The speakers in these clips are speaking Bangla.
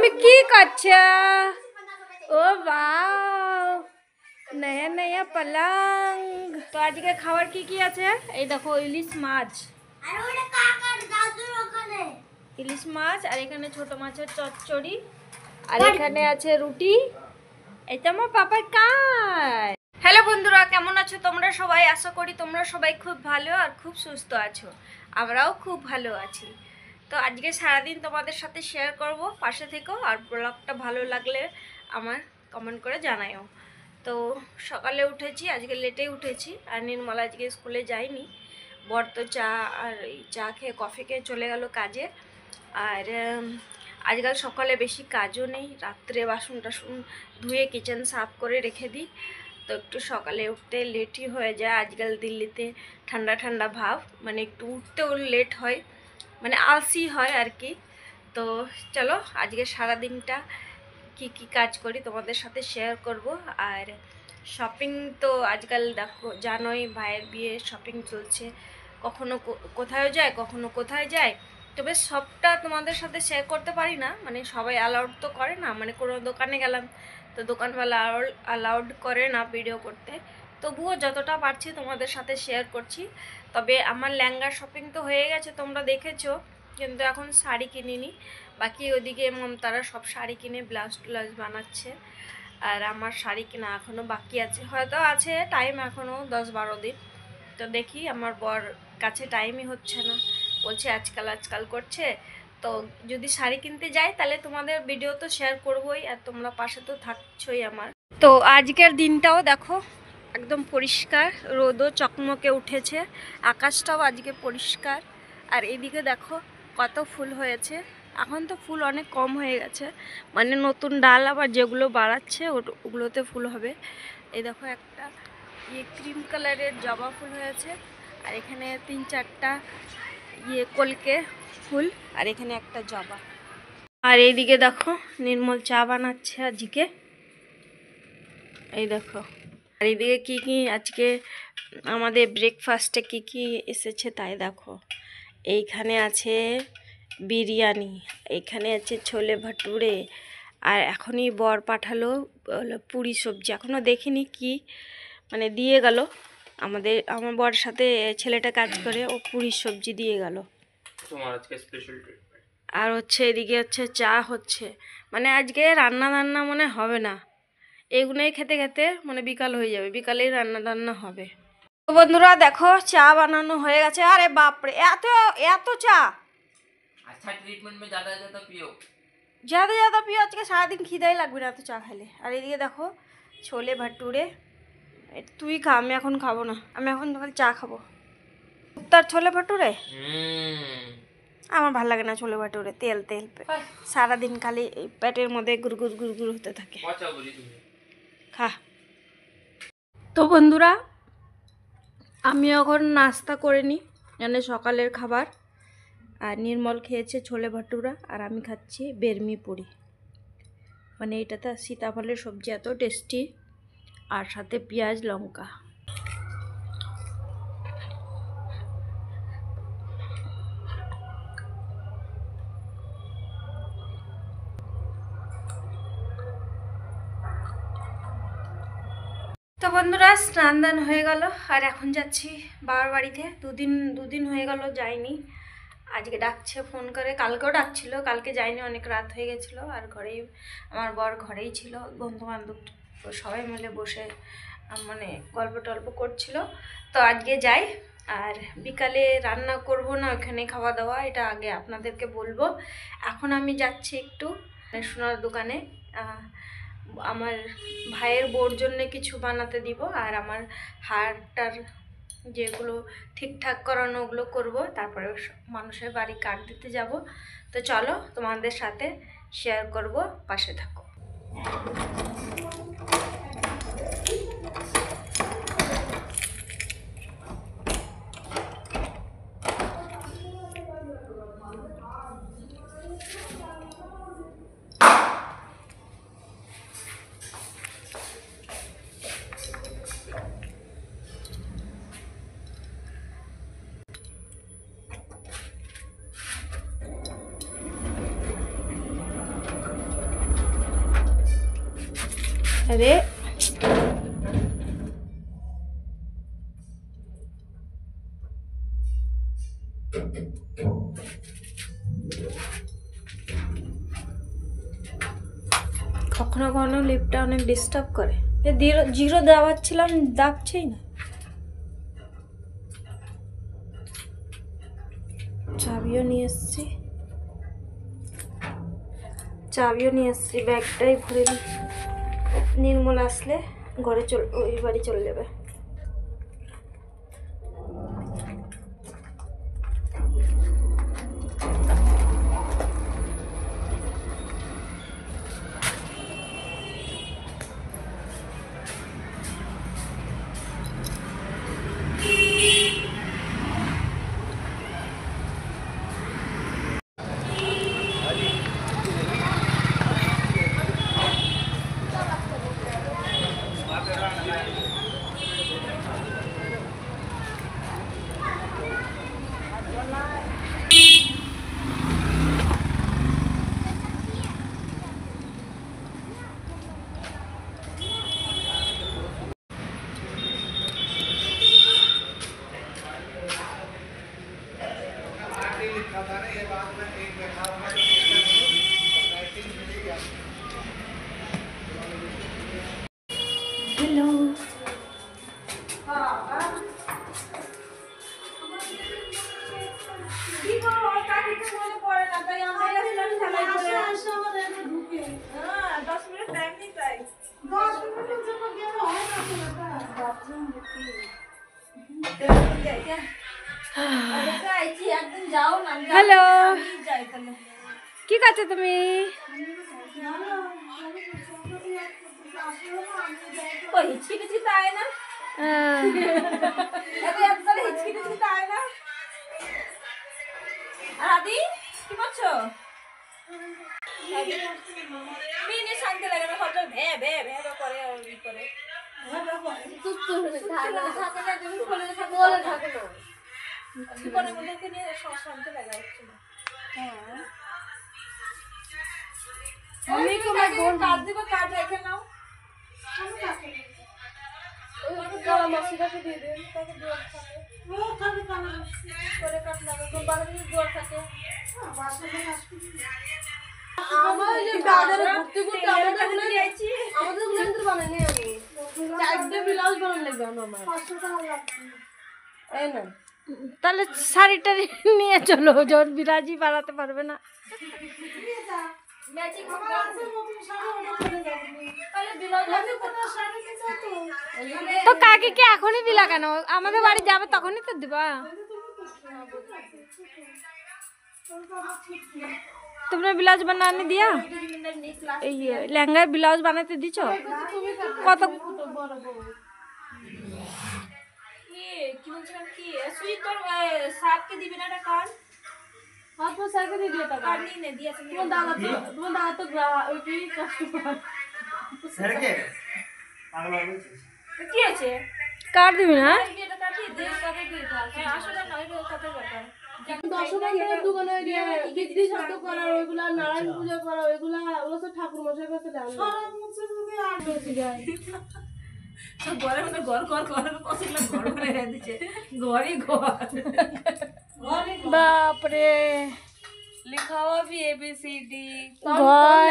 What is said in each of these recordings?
তুমি কি করছো? ও বাও, নয়া নয়া পলঙ্গ। তো আজকে খাবার কি কি আছে? এই দেখো ইলিশ মাছ, ইলিশ মাছ, আর এখানে ছোট মাছের চচ্চড়ি, আর এখানে আছে রুটি। এটা আমার পাপার কাজ। হ্যালো বন্ধুরা, কেমন আছো তোমরা সবাই? আশা করি তোমরা সবাই খুব ভালো আর খুব সুস্থ আছো। আমরাও খুব ভালো আছি। তো আজকে সারাদিন তোমাদের সাথে শেয়ার করব, পাশে থেকো। আর ব্লগটা ভালো লাগলে আমার কমেন্ট করে জানাও। তো সকালে উঠেছি, আজকে লেটেই উঠেছি। আর নির্মলা আজকে স্কুলে যায়নি। বর তো চা আর এই চা খেয়ে কফি খেয়ে চলে গেল কাজে। আর আজকাল সকালে বেশি কাজও নেই, রাত্রে বাসন টাসন ধুয়ে কিচেন সাফ করে রেখে দিই। তো একটু সকালে উঠতে লেটই হয়ে যায়। আজকাল দিল্লিতে ঠান্ডা ঠান্ডা ভাব, মানে একটু উঠতেও লেট হয়, মানে আলসি হয় আর কি। তো চলো আজকে সারা দিনটা কি কি কাজ করি তোমাদের সাথে শেয়ার করব। আর শপিং তো আজকাল দেখো, জানোই ভাইয়ের বিয়ে শপিং চলছে। কখনো কোথায় যায়, কখনো কোথায় যায়। তবে সবটা তোমাদের সাথে শেয়ার করতে পারি না, মানে সবাই অ্যালাউড তো করে না। মানে কোনো দোকানে গেলাম তো দোকানওয়ালা অ্যালাউড করে না ভিডিও করতে। তবুও যতটা পারছি তোমাদের সাথে শেয়ার করছি। তবে আমার লেহেঙ্গার শপিং তো হয়ে গেছে, তোমরা দেখেছো, কিন্তু এখন শাড়ি কিনিনি। বাকি ওদিকে মমতারা সব শাড়ি কিনে ব্লাউজ ট্লাউজ বানাচ্ছে। আর আমার শাড়ি কেনা এখনও বাকি আছে, হয়তো আছে টাইম এখনও 10-12 দিন। তো দেখি, আমার বর কাছে টাইমই হচ্ছে না, বলছে আজকাল করছে। তো যদি শাড়ি কিনতে যাই তাহলে তোমাদের ভিডিও তো শেয়ার করবোই, আর তোমরা পাশে তো থাকছোই আমার। তো আজকের দিনটাও দেখো একদম পরিষ্কার, রোদও চকমকে উঠেছে, আকাশটাও আজকে পরিষ্কার। আর এদিকে দেখো কত ফুল হয়েছে। এখন তো ফুল অনেক কম হয়ে গেছে, মানে নতুন ডাল আবার যেগুলো বাড়াচ্ছে ওগুলোতে ফুল হবে। এই দেখো একটা ক্রিম কালারের জবা ফুল হয়েছে, আর এখানে 3-4টা কলকে ফুল, আর এখানে একটা জবা। আর এইদিকে দেখো নির্মল চা বানাচ্ছে আজকে, এই দেখো। আর এইদিকে কি কি আজকে আমাদের ব্রেকফাস্টে কি কি এসেছে তাই দেখো। এইখানে আছে বিরিয়ানি, এইখানে আছে ছোলে ভাটুরে, আর এখনই বর পাঠালো পুরি সবজি। এখনও দেখিনি কি মানে দিয়ে গেল। আমার বর সাথে ছেলেটা কাজ করে, ও পুরি সবজি দিয়ে গেল। তোমার আজকে স্পেশাল ট্রিটমেন্ট। আর হচ্ছে এদিকে হচ্ছে চা হচ্ছে, মানে আজকে রান্না মনে হবে না। এইগুলোই খেতে খেতে মানে বিকাল হয়ে যাবে, বিকালেই রান্না হবে। তো বন্ধুরা দেখো চা বানানো হয়ে গেছে। আরে বাপরে, এত এত চা! अच्छा ट्रीटमेंट में ज़्यादा पियो, ज़्यादा पियो, আজকে সারাদিন খিদাই লাগবে না এত চা খেলে। আর এদিকে দেখো ছোলে ভাটুরে, তুই খা, আমি এখন খাবো না, আমি এখন খালি চা খাবো। তার ছোলে ভাটুরে আমার ভালো লাগে না, ছোলে ভাটুরে তেল সারাদিন খালি পেটের মধ্যে গুড়গুড় হতে থাকে। খা। তো বন্ধুরা আমি এখন নাস্তা করে নিই, মানে সকালের খাবার। আর নির্মল খেয়েছে ছোলে ভাটুরা, আর আমি খাচ্ছি বেরমি পুরি। মানে এটাতে সীতাফলের সবজি এত টেস্টি, আর সাথে পেঁয়াজ লঙ্কা। তো বন্ধুরা স্নান দান হয়ে গেল, আর এখন যাচ্ছি বাবার বাড়িতে। দুদিন হয়ে গেল যাইনি। আজকে ডাকছে ফোন করে, কালকেও ডাকছিল, কালকে যাইনি, অনেক রাত হয়ে গেছিলো। আর ঘরেই আমার বর ঘরেই ছিল, বন্ধু বান্ধব সবাই মিলে বসে মানে গল্প টল্প করছিল। তো আজকে যাই। আর বিকালে রান্না করব না, ওখানে খাওয়া দাওয়া, এটা আগে আপনাদেরকে বলবো। এখন আমি যাচ্ছি একটু সোনার দোকানে, আমার ভাইয়ের বোর জন্য কিছু বানাতে দিব। আর আমার হারটার যেগুলো ঠিকঠাক করানো ওগুলো করবো, তারপরে মানুষের বাড়ি কার্ড দিতে যাব। তো চলো তোমাদের সাথে শেয়ার করব, পাশে থাকো। আরে কখনো কখনো লিপটা অনেক ডিস্টার্ব করে। জিরো দাবাচ্ছিলাম, দাবছেই না। চাবিও নিয়ে এসছি, ব্যাগটাই ভরে নিই। নির্মল আসলে ঘরে ওই বাড়ি চলে যাবে। হ্যালো, হ্যালো, কি করছো তুমি? কি করছো? শান্তি লাগে না, সব ভে ভে ভে করে করে জীবনের মধ্যে নিয়ে শান্তি লাগা হচ্ছে না। আমি তোমার বোন কাজ দিব, কাজ রেখে নাও। তাহলে শাড়িটা নিয়ে চলো, যখন বিরাজি বাড়াতে পারবে না। তো কাকে কি এখনই দিলা কেন? আমাদের বাড়ি যাবে তখনই তো দিবা। তোমরা ব্লাউজ বানানে দিয়া, এই লেহেঙ্গার ব্লাউজ বানাতে দিছো? কত কি বলছিলাম, কি সুই তোর সাপকে দিবি না এটা কার? হাত পা সাইকে দিয়ে দিও টাকা কার নিয়ে দিয়েছে। তোমার দাদা তো ওইটাই কষ্ট পায় স্যারকে পাগল হয়ে গেছে। কি আছে কার দিবি না? এটা কাটিয়ে দে, কাটে দিয়ে দাও। হ্যাঁ আসলে না, এটা কত ব্যাপার। দশটার দোকানে গিয়ে বিক্রি শব্দ করা, ওইগুলা নারায়ণ পূজা করা, ওইগুলা ওগুলো তো ঠাকুর মশাই কাছে দাও। সারা মুছে যদি আর বেশি যায় সব ঘরের মধ্যে ঘর ঘর ঘর পছন্দ ঘর করে দিচ্ছে, ঘরই ঘর। বাপরে, লিখাও भी ABCD ঘর,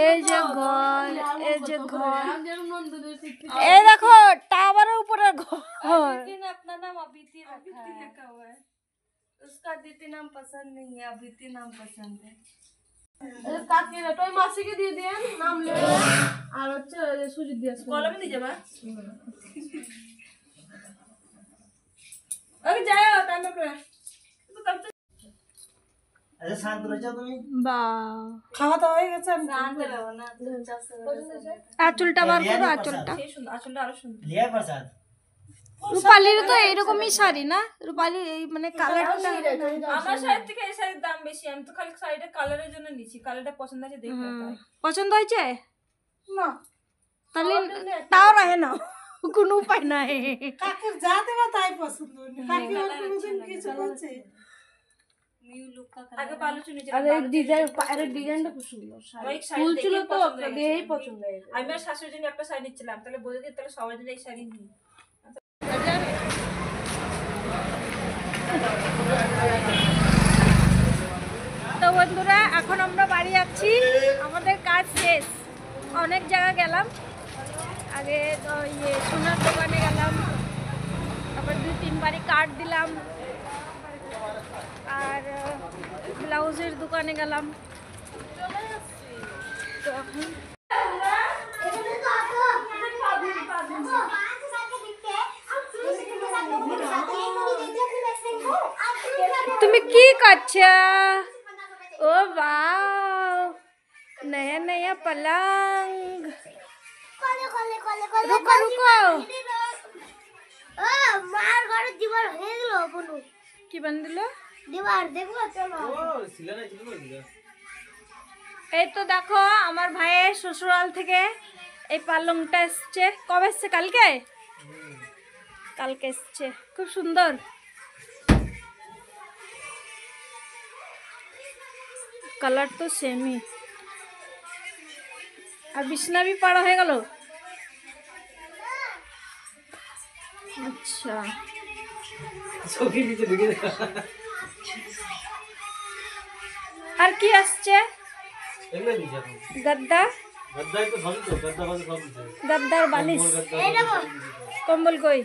এই যে ঘর, এই যে ঘর, এই দেখো টাওয়ারের উপরে ঘর। अपना नाम अदिति रखा हुआ है, उसका अदिति नाम पसंद नहीं है, अदिति नाम पसंद है। কাকে তোই মাসিকে দিয়ে দেন নাম লে, আর হচ্ছে সুজিত দিয়ে কলমে দিয়ে যাবা। ওকে যাও তান্ডব করে। আরে শান্ত হয়ে যাও তুমি। বাহ, খাওয়া দাওয়া হয়ে গেছে? শান্ত হও না, আঁচলটা বার করো, আঁচলটা সেই সুন্দর, আঁচলটা আরো সুন্দর। লিয়া প্রসাদ রূপালীর তো এইরকমই শাড়ি না? রূপালী এই মানে কালারটা আমার শাড়ি থেকে এই শাড়ির দাম বেশি। আমি তো খালি শাড়িটা কালারের জন্য নিছি, কালারটা পছন্দ আছে দেখে। পছন্দ হয়েছে না তাহলে তাও রাহে না, কোনো উপায় নাই। কাকের যা দেবা তাই পছন্দ, কাকে আর কোনোদিন কিছু বলছে আগে পালু চুনি আর এই ডিজাইনটা খুব সুন্দর ফুল ছিল তো দিয়েই পছন্দ হয়েছে। আমি আর শাশুড়ির জন্য একটা শাড়ি নিচ্ছিলাম, তাহলে বলে দিই তাহলে সবাই জন্য এই শাড়ি নিই। তো বন্ধুরা এখন আমরা বাড়ি যাচ্ছি, আমাদের কাজ শেষ। অনেক জায়গা গেলাম, আগে সোনার দোকানে গেলাম, তারপর 2-3 বাড়ি কাট দিলাম, আর ব্লাউজের দোকানে গেলাম। তো এখন তুমি কি করছো? ও वाओ, नया नया पलंग। रुको रुको, মার ঘরে দিবার হয়ে গেল বনু কি বান্দিল? দিবার দেখো চলো এই তো দেখো আমার ভাইয়ের শ্বশুরাল থেকে এই পালংটা এসছে। কবে এসছে? কালকে। কালকে এসছে, খুব সুন্দর। কালার তো সেমই, আর বিছনা भी পাড়া হয়ে গেল। আচ্ছা, আর কি আসছে? গদ্দা, গদ্দার বালিশ, কম্বল কই?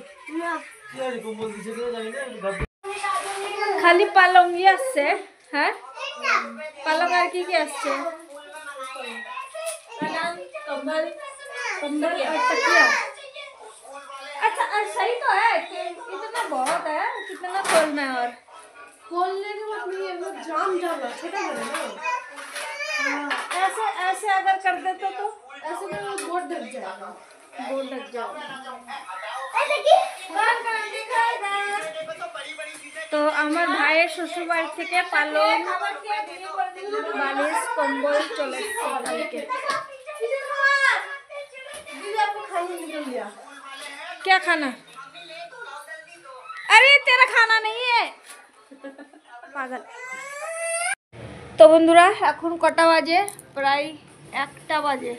খালি পালং ই আসছে। হ্যাঁ, পালং আর কি কি আসছে? कंबल, कंबल और तकिया। अच्छा, सही तो है कि इतना बहुत है, कितना खोलना है? और खोलने के बाद नहीं है, वो जाम जाना छोटा बना ना। ऐसे ऐसे अगर कर देते तो ऐसे में वो बोर्ड ढक जाएगा। बोर्ड लग जाएगा। তো আমার ভাইয়ের শ্বশুর বাড়ি থেকে পালং, বালিশ, কম্বল চলে এসেছে কালকে। क्या खाना? अरे तेरा खाना नहीं है पागल। তো বন্ধুরা এখন কটা বাজে? প্রায় 1টা বাজে,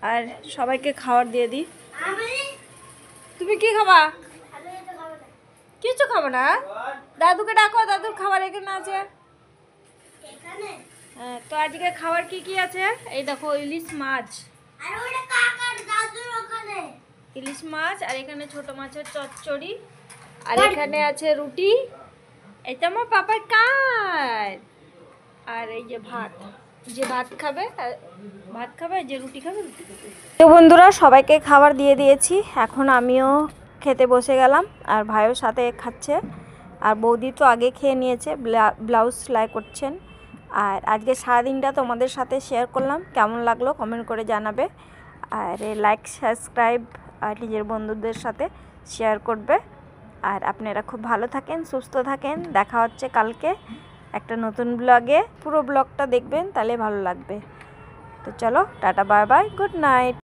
আর সবাইকে খাবার দিয়ে দিই। তুমি কি খাবা? কিছু খাবো না? দাদুকে ডাকো, দাদুর খাবার এখানে আছে। হ্যাঁ, তো আজকে খাবার কি কি আছে? এই দেখো ইলিশ মাছ, আর ওটা কাকার দাদুর ওখানে ইলিশ মাছ, আর এখানে ছোট মাছের চচ্চড়ি, আর এখানে আছে রুটি। এটা আমার পাপার কাজ। আর এই যে ভাত, যে ভাত খাবে যে রুটি খাবে রুটি খাবে। তো বন্ধুরা সবাইকে খাবার দিয়ে দিয়েছি, এখন আমিও খেতে বসে গেলাম, আর ভাইও সাথে খাচ্ছে, আর বৌদি তো আগে খেয়ে নিয়েছে, ব্লাউজ সেলাই করছেন। আর আজকে সারাদিনটা তোমাদের সাথে শেয়ার করলাম, কেমন লাগলো কমেন্ট করে জানাবে, আর লাইক সাবস্ক্রাইব আর নিজের বন্ধুদের সাথে শেয়ার করবে। আর আপনারা খুব ভালো থাকেন, সুস্থ থাকেন। দেখা হচ্ছে কালকে একটা নতুন ব্লগে। পুরো ব্লগটা দেখবেন, তাহলে ভালো লাগবে। তো চলো, tata, bye bye, good night.